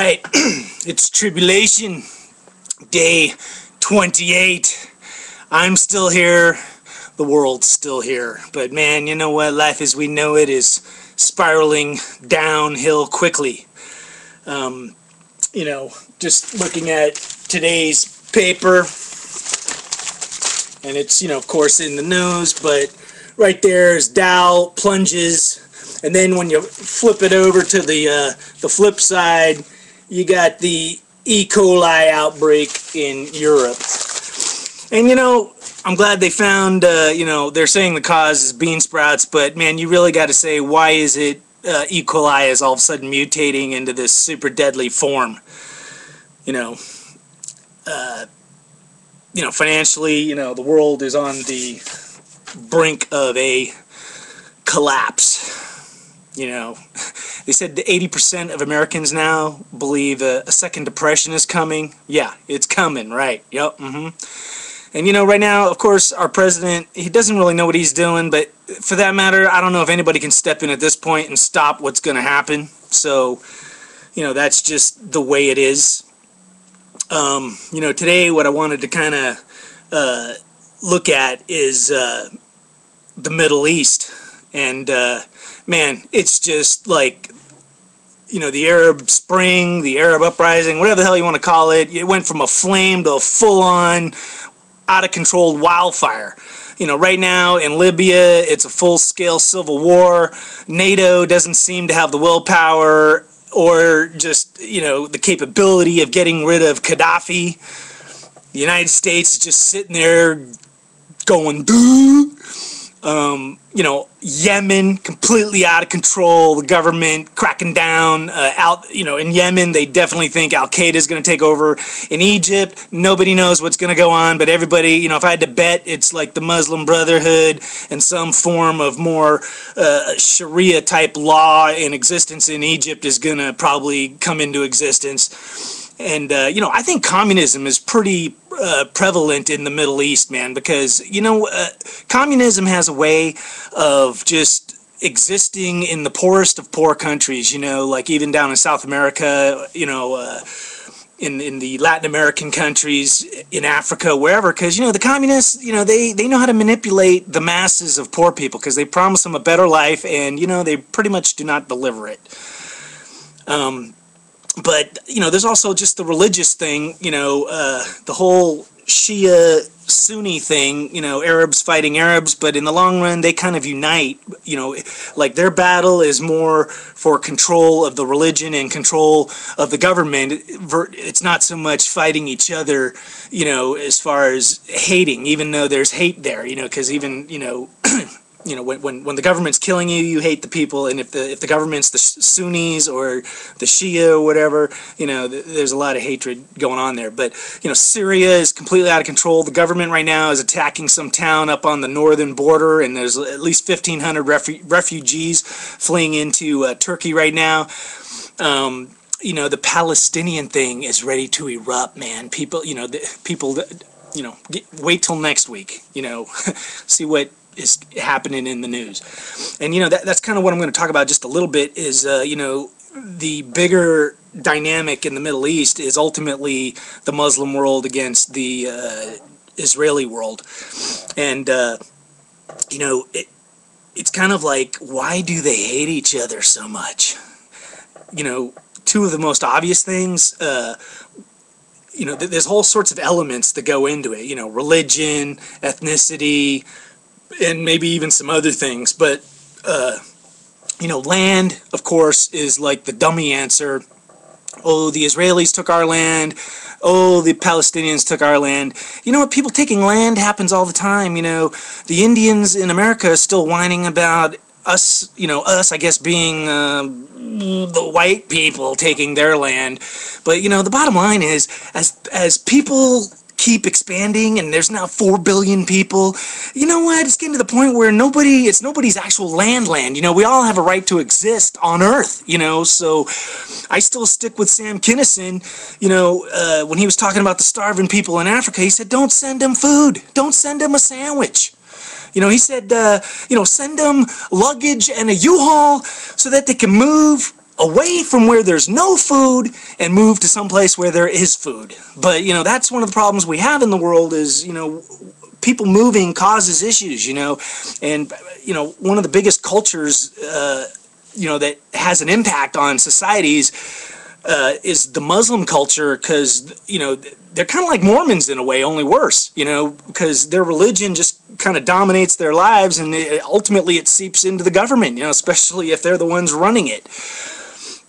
Alright, it's Tribulation, day 28. I'm still here, the world's still here. But man, you know what? Life as we know it is spiraling downhill quickly. Just looking at today's paper, and it's, of course in the news, but right there is Dow plunges. And then when you flip it over to the flip side, you got the E.coli outbreak in Europe. And I'm glad they found, they're saying the cause is bean sprouts, but man, you really got to say, why is it E. coli is all of a sudden mutating into this super deadly form? Financially, the world is on the brink of a collapse. They said that 80% of Americans now believe a second depression is coming. Yeah, it's coming, right? Yep. And right now, of course, our president, he doesn't really know what he's doing, but for that matter, I don't know if anybody can step in at this point and stop what's going to happen. So, that's just the way it is. Today what I wanted to kind of look at is the Middle East. And man, it's just like, the Arab Spring, the Arab Uprising, whatever the hell you want to call it. It went from a flame to a full-on, out-of-control wildfire. Right now in Libya, it's a full-scale civil war. NATO doesn't seem to have the willpower or just, the capability of getting rid of Gaddafi. The United States is just sitting there going, boo. Yemen, completely out of control, the government cracking down, in Yemen, they definitely think Al-Qaeda is going to take over. In Egypt, nobody knows what's going to go on, but everybody, if I had to bet, it's like the Muslim Brotherhood and some form of more Sharia-type law in existence in Egypt is going to probably come into existence. And, I think communism is pretty prevalent in the Middle East, man, because, communism has a way of just existing in the poorest of poor countries, like even down in South America, in the Latin American countries, in Africa, wherever, because, the communists, they know how to manipulate the masses of poor people because they promise them a better life and, they pretty much do not deliver it. But, there's also just the religious thing, the whole Shia Sunni thing, Arabs fighting Arabs, but in the long run, they kind of unite, like their battle is more for control of the religion and control of the government. It's not so much fighting each other, as far as hating, even though there's hate there, because even, when the government's killing you, you hate the people, and if the government's the Sunnis or the Shia or whatever, there's a lot of hatred going on there. But Syria is completely out of control. The government right now is attacking some town up on the northern border, and there's at least 1,500 refugees fleeing into Turkey right now. The Palestinian thing is ready to erupt, man. People, wait till next week. See what is happening in the news. And that's kind of what I'm going to talk about just a little bit is the bigger dynamic in the Middle East is ultimately the Muslim world against the Israeli world. And it's kind of like, why do they hate each other so much? Two of the most obvious things, there's all sorts of elements that go into it, religion, ethnicity, and maybe even some other things, but land, of course, is like the dummy answer. Oh, the Israelis took our land. Oh, the Palestinians took our land. People taking land happens all the time. The Indians in America are still whining about us, I guess, being the white people taking their land. But, the bottom line is, as people keep expanding and there's now 4 billion people, it's getting to the point where it's nobody's actual land. We all have a right to exist on Earth, so I still stick with Sam Kinison, when he was talking about the starving people in Africa. He said, don't send them food, don't send them a sandwich. He said, send them luggage and a U-Haul so that they can move away from where there's no food and move to some place where there is food. But, you know, that's one of the problems we have in the world is, you know, people moving causes issues, you know. And, you know, one of the biggest cultures, you know, that has an impact on societies is the Muslim culture, because, you know, they're kind of like Mormons in a way, only worse, you know, because their religion just kind of dominates their lives, and ultimately it seeps into the government, you know, especially if they're the ones running it.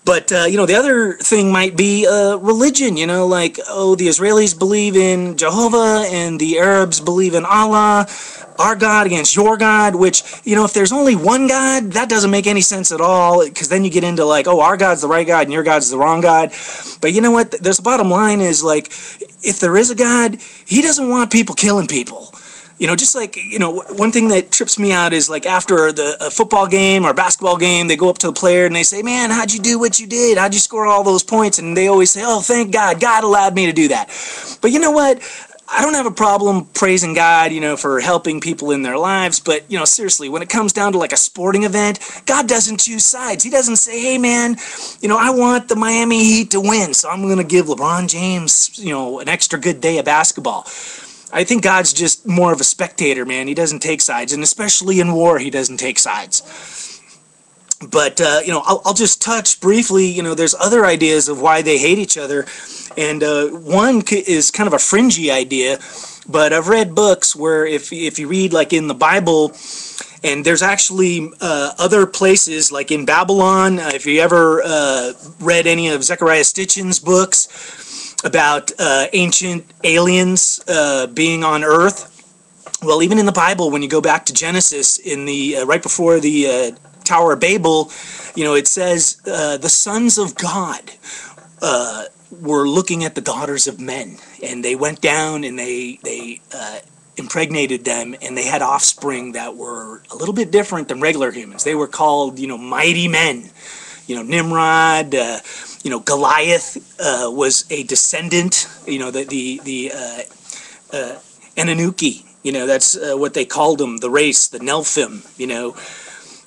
But, you know, the other thing might be religion, you know, like, oh, the Israelis believe in Jehovah and the Arabs believe in Allah, our God against your God, which, you know, if there's only one God, that doesn't make any sense at all, because then you get into like, oh, our God's the right God and your God's the wrong God. But you know what? There's the bottom line is, like, if there is a God, he doesn't want people killing people. You know, just like, you know, one thing that trips me out is, like, after a football game or basketball game, they go up to the player and they say, man, how'd you do what you did? How'd you score all those points? And they always say, oh, thank God. God allowed me to do that. But you know what? I don't have a problem praising God, you know, for helping people in their lives. But, you know, seriously, when it comes down to like a sporting event, God doesn't choose sides. He doesn't say, hey, man, you know, I want the Miami Heat to win, so I'm going to give LeBron James, you know, an extra good day of basketball. I think God's just more of a spectator, man. He doesn't take sides, and especially in war, he doesn't take sides. But, you know, I'll just touch briefly, you know, there's other ideas of why they hate each other, and one is kind of a fringy idea, but I've read books where if you read, like, in the Bible, and there's actually other places, like in Babylon, if you ever read any of Zechariah Stitchin's books, about ancient aliens being on Earth. Well, even in the Bible, when you go back to Genesis, in the right before the Tower of Babel, you know, it says the sons of God were looking at the daughters of men, and they went down and they impregnated them, and they had offspring that were a little bit different than regular humans. They were called, you know, mighty men. You know, Nimrod, you know, Goliath was a descendant, you know, the Annunaki, you know, that's what they called them, the race, the Nelphim, you know.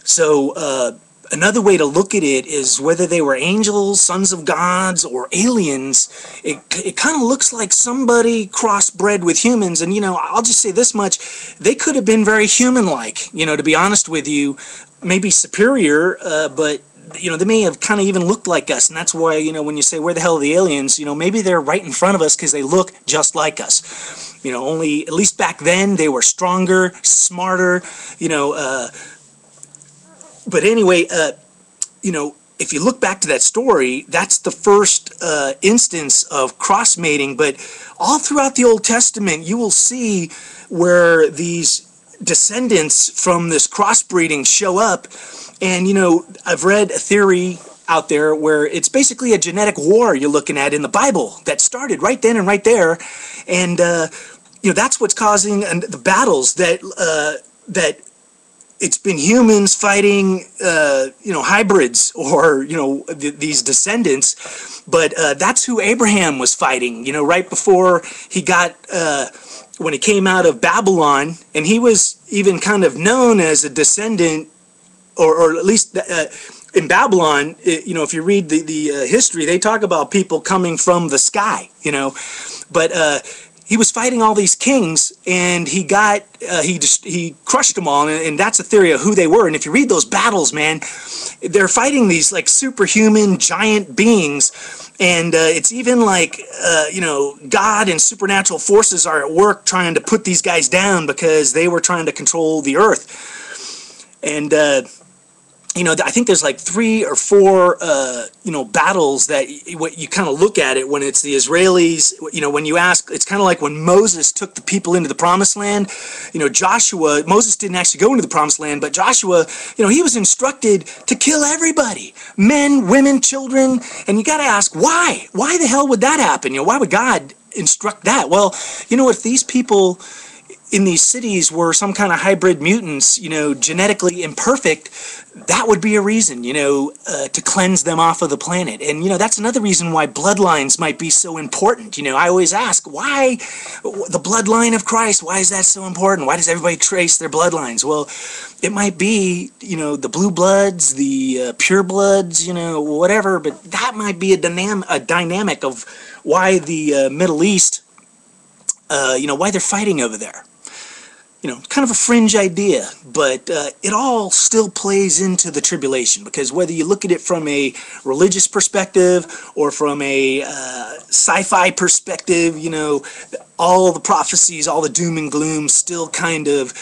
So another way to look at it is whether they were angels, sons of gods, or aliens, it kind of looks like somebody crossbred with humans. And, you know, I'll just say this much, they could have been very human-like, you know, to be honest with you, maybe superior, but you know, they may have kind of even looked like us, and that's why, you know, when you say, where the hell are the aliens, you know, maybe they're right in front of us because they look just like us. You know, only, at least back then, they were stronger, smarter, you know, but anyway, you know, if you look back to that story, that's the first instance of cross-mating, but all throughout the Old Testament, you will see where these descendants from this crossbreeding show up. And, you know, I've read a theory out there where it's basically a genetic war you're looking at in the Bible that started right then and right there. And, you know, that's what's causing the battles that it's been humans fighting, you know, hybrids or, you know, these descendants. But that's who Abraham was fighting, you know, right before he got, when he came out of Babylon. And he was even kind of known as a descendant, or at least in Babylon, you know, if you read the history, they talk about people coming from the sky, you know. But he was fighting all these kings, and he got he crushed them all, and that's a theory of who they were. And if you read those battles, man, they're fighting these like superhuman giant beings, and it's even like you know, God and supernatural forces are at work trying to put these guys down because they were trying to control the earth. And you know, I think there's like 3 or 4, you know, battles that what you kind of look at it when it's the Israelis, you know, when you ask, it's kind of like when Moses took the people into the promised land, you know, Moses didn't actually go into the promised land, but Joshua, you know, he was instructed to kill everybody, men, women, children, and you got to ask, why? Why the hell would that happen? You know, why would God instruct that? Well, you know, if these people, in these cities were some kind of hybrid mutants, genetically imperfect, that would be a reason, to cleanse them off of the planet. And, that's another reason why bloodlines might be so important. I always ask, why the bloodline of Christ? Why is that so important? Why does everybody trace their bloodlines? Well, it might be, the blue bloods, the pure bloods, whatever, but that might be a dynamic of why the Middle East, why they're fighting over there. Kind of a fringe idea, but it all still plays into the tribulation, because whether you look at it from a religious perspective or from a sci-fi perspective, all the prophecies, all the doom and gloom still kind of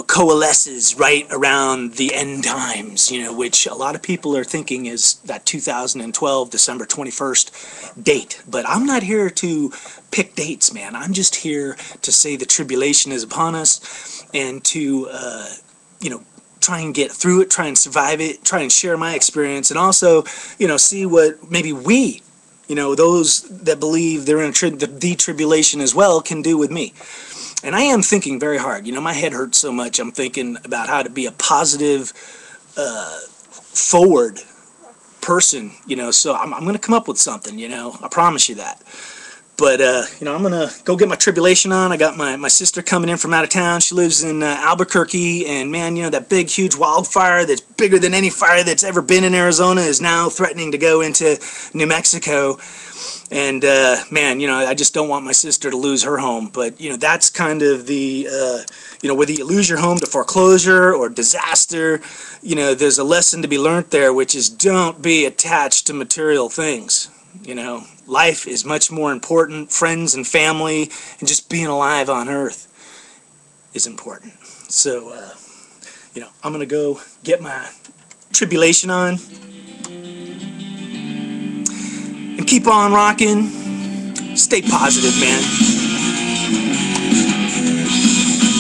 coalesces right around the end times, which a lot of people are thinking is that 2012, December 21st date. But I'm not here to pick dates, man. I'm just here to say the tribulation is upon us, and to, try and get through it, try and survive it, try and share my experience, and also, see what maybe we, those that believe they're in the tribulation as well, can do with me. And I am thinking very hard. My head hurts so much. I'm thinking about how to be a positive, forward person, so I'm going to come up with something, I promise you that. But, I'm going to go get my tribulation on. I got my sister coming in from out of town. She lives in Albuquerque, and man, that big, huge wildfire that's bigger than any fire that's ever been in Arizona is now threatening to go into New Mexico. And, man, I just don't want my sister to lose her home. But, that's kind of the, whether you lose your home to foreclosure or disaster, there's a lesson to be learned there, which is don't be attached to material things. Life is much more important. Friends and family and just being alive on earth is important. So, I'm going to go get my tribulation on and keep on rocking. Stay positive, man.